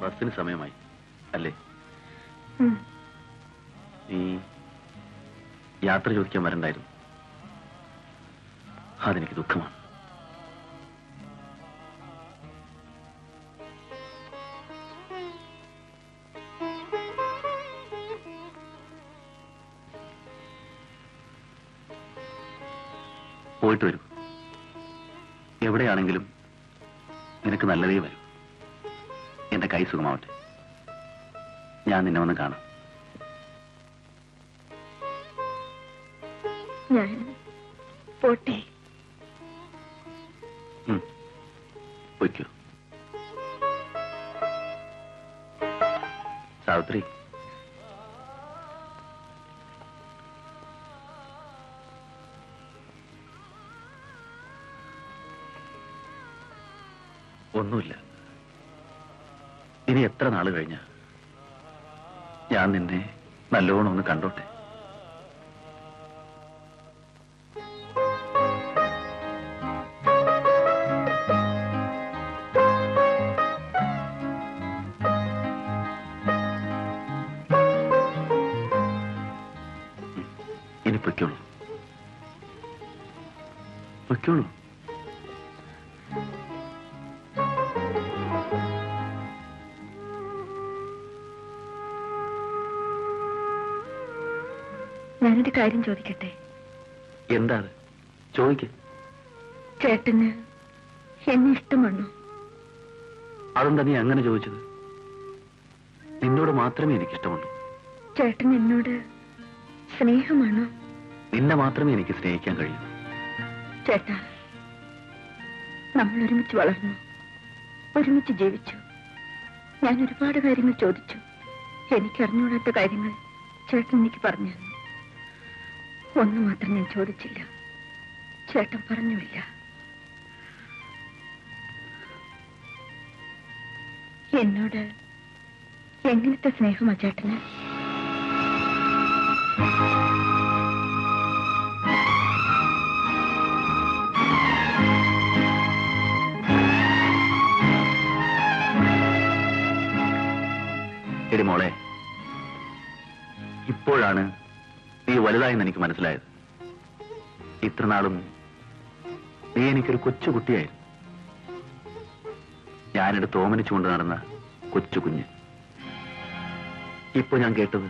ബസ്സിന് സമയമായി അല്ലേ? നീ യാത്ര ചോദിക്കാൻ വരണ്ടായിരുന്നു. അതെനിക്ക് ദുഃഖമാണ്. പോയിട്ട് വരൂ. എവിടെയാണെങ്കിലും നിനക്ക് നല്ലതേ വരും. എന്റെ കൈ സുഖമാവട്ടെ. ഞാൻ നിന്നെ വന്ന് കാണാം. ഞാൻ പോട്ടെ. പൊയ്ക്കോ. സാവിത്രി, ഒന്നുമില്ല. ഇനി എത്ര നാൾ കഴിഞ്ഞ ഞാൻ നിന്നെ നല്ലോണം ഒന്ന് കണ്ടോട്ടെ. ഇനി പൊയ്ക്കോളൂ, പൊയ്ക്കോളൂ. ഞാനൊരു കാര്യം ചോദിക്കട്ടെ? എന്താ? ചോദിക്ക. ചേട്ടന് എന്നെ ഇഷ്ടമാണോ? അതെന്താ നീ അങ്ങനെ ചോദിച്ചത്? നിന്നോട് മാത്രമേ എനിക്കിഷ്ടമുള്ളൂ. ചേട്ടൻ എന്നോട് സ്നേഹമാണോ? നിന്നെ മാത്രമേ എനിക്ക് സ്നേഹിക്കാൻ കഴിയൂ. ചേട്ടാ, നമ്മൾ ഒരുമിച്ച് വളർന്നു, ഒരുമിച്ച് ജീവിച്ചു. ഞാൻ ഒരുപാട് കാര്യങ്ങൾ ചോദിച്ചു. എനിക്കറിഞ്ഞൂടാത്ത കാര്യങ്ങൾ ചേട്ടൻ എനിക്ക് പറഞ്ഞു തന്നു. ഒന്നു മാത്രം ഞാൻ ചോദിച്ചില്ല, ചേട്ടൻ പറഞ്ഞുമില്ല. എന്നോട് എങ്ങനത്തെ സ്നേഹമാ ചേട്ടന്? എടി മോളെ, ഇപ്പോഴാണ് നീ വലുതായെന്ന് എനിക്ക് മനസ്സിലായത്. ഇത്രനാളും നീ എനിക്കൊരു കൊച്ചു കുട്ടിയായിരുന്നു. ഞാനെടുത്ത് ഓമനിച്ചുകൊണ്ട് നടന്ന കൊച്ചു കുഞ്ഞ്. ഇപ്പൊ ഞാൻ കേട്ടത്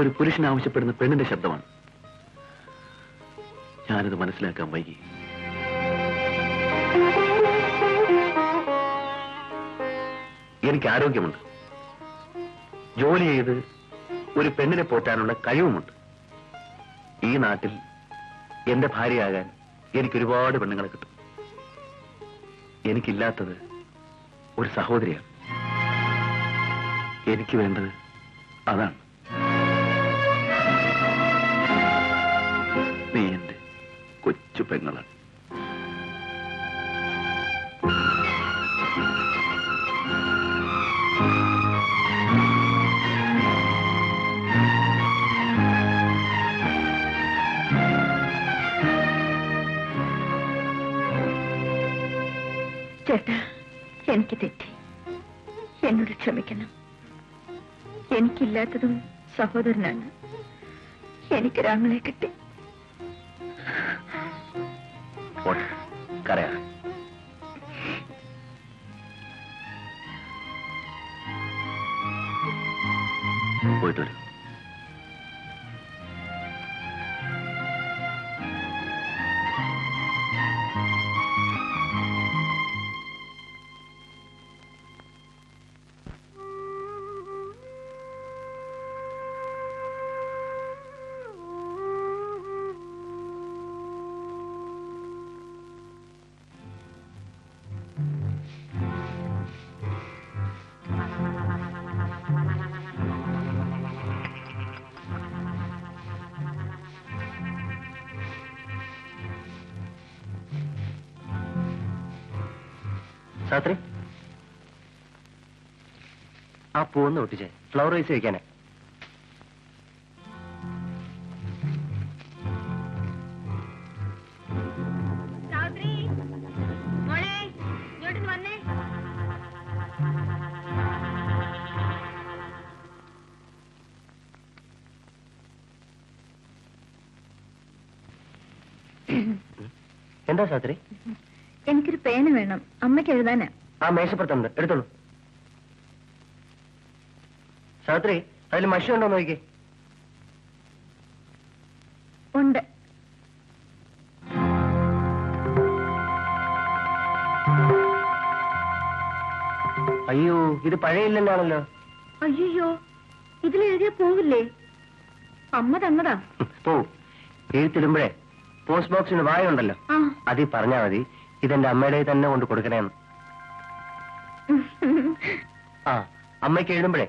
ഒരു പുരുഷൻ ആവശ്യപ്പെടുന്ന പെണ്ണിന്റെ ശബ്ദമാണ്. ഞാനത് മനസ്സിലാക്കാൻ വൈകി. എനിക്ക് ആരോഗ്യമുണ്ട്, ജോലി ചെയ്ത് ഒരു പെണ്ണിനെ പോറ്റാനുള്ള കഴിവുമുണ്ട്. ഈ നാട്ടിൽ എന്റെ ഭാര്യയാകാൻ എനിക്ക് ഒരുപാട് പെണ്ണുങ്ങളെ കിട്ടും. എനിക്കില്ലാത്തത് ഒരു സഹോദരിയാണ്. എനിക്ക് വേണ്ടത് അതാണ്. നീ എന്റെ കൊച്ചു പെങ്ങളാണ്. ചേട്ടാ, എനിക്ക് തെറ്റി, എന്നോട് ക്ഷമിക്കണം. എനിക്കില്ലാത്തതും സഹോദരനാണ്. എനിക്കൊരാങ്ങളെ കിട്ടി. കരയാ. പോയിട്ട് വരും. സാത്രി, ആ പൂന്ന് ഒട്ടിച്ചേ, ഫ്ലവർ റൈസ് വെക്കാനേ. എന്താ സാത്രി? എനിക്കൊരു പേന വേണം, അമ്മയ്ക്ക് എഴുതാനാ. ആ മേശപ്പുറത്തുണ്ട്, എടുത്തോളൂ. സാത്രി, അതിൽ മഷി ഉണ്ടോ നോക്കിക്കേ. ഉണ്ട്. അയ്യോ, ഇത് പഴയ ഇല്ലെന്നാണല്ലോ. അയ്യോ, ഇതിലെഴുതിയാ പോവില്ലേ? അമ്മ തന്നതാ. പോവും. എഴുത്തിടുമ്പോഴേ പോസ്റ്റ് ബോക്സിന് വായ ഉണ്ടല്ലോ, ആ. അതിൽ പറഞ്ഞാ മതി ഇതെന്റെ അമ്മയുടെ തന്നെ കൊണ്ട് കൊടുക്കണേന്ന്. ആ, അമ്മയ്ക്ക് എഴുതുമ്പോഴേ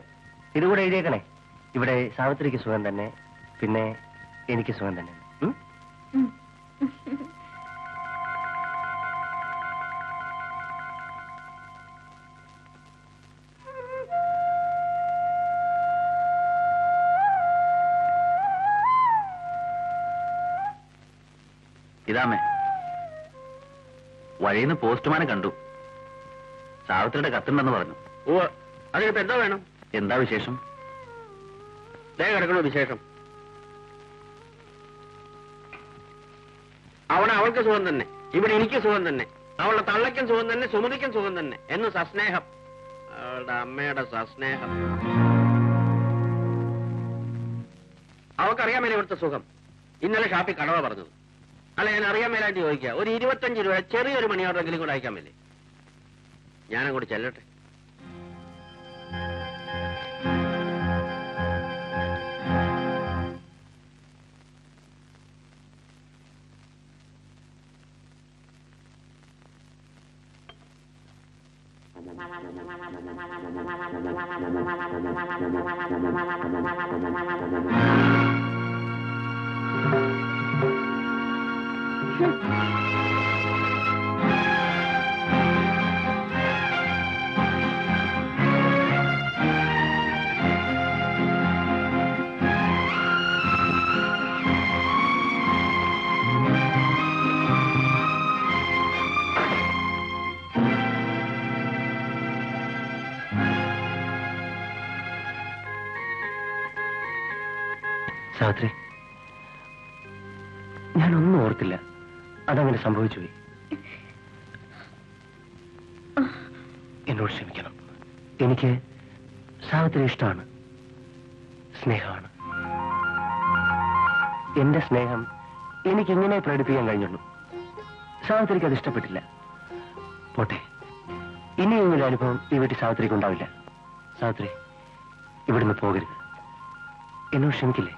ഇതുകൂടെ എഴുതിയേക്കണേ. ഇവിടെ സാവിത്രിക്ക് സുഖം തന്നെ, പിന്നെ എനിക്ക് സുഖം തന്നെ. ഇതാമേ, വഴിന്ന് പോസ്റ്റ്മാനെ കണ്ടു. സാവിത്രിയുടെ കത്തുണ്ടെന്ന് പറഞ്ഞു. ഓ, അതിനിപ്പോ എന്താ വേണം? എന്താ വിശേഷം? ദേ കിടക്കണോ വിശേഷം? അവിടെ അവൾക്ക് സുഖം തന്നെ, ഇവിടെ എനിക്ക് സുഖം തന്നെ, അവളുടെ തള്ളയ്ക്കും സുഖം തന്നെ, സുമതിക്കും സുഖം തന്നെ എന്ന് സസ്നേഹം. അവളുടെ അമ്മയുടെ സസ്നേഹം. അവൾക്കറിയാൻ മേലെ ഇവിടുത്തെ സുഖം. ഇന്നലെ ഷാപ്പിൽ കടവ പറഞ്ഞത്. അല്ല, ഞാൻ അറിയാൻ മേലായിട്ട് ചോദിക്കുക, ഒരു 25 രൂപ ചെറിയൊരു മണി ഓർഡറെങ്കിലും കൂടെ അയക്കാൻ മേലേ? ഞാനങ്ങോട്ട് ചെല്ലട്ടെ. സാവിത്രി, ഞാനൊന്നും ഓർത്തില്ല, അതങ്ങനെ സംഭവിച്ചു പോയി. എന്നോട് ക്ഷമിക്കണം. എനിക്ക് സാവിത്രി ഇഷ്ടമാണ്, സ്നേഹമാണ്. എന്റെ സ്നേഹം എനിക്കിങ്ങനെ പ്രകടിപ്പിക്കാൻ കഴിഞ്ഞുള്ളൂ. സാവിത്രിക്ക് അത് ഇഷ്ടപ്പെട്ടില്ല. പോട്ടെ, ഇനിയെങ്കിലും അനുഭവം ഈ വീട്ടിൽ സാവിത്രിക്ക് ഉണ്ടാവില്ല. സാവിത്രി, ഇവിടുന്ന് പോകരുത്. എന്നോട് ക്ഷമിക്കില്ലേ?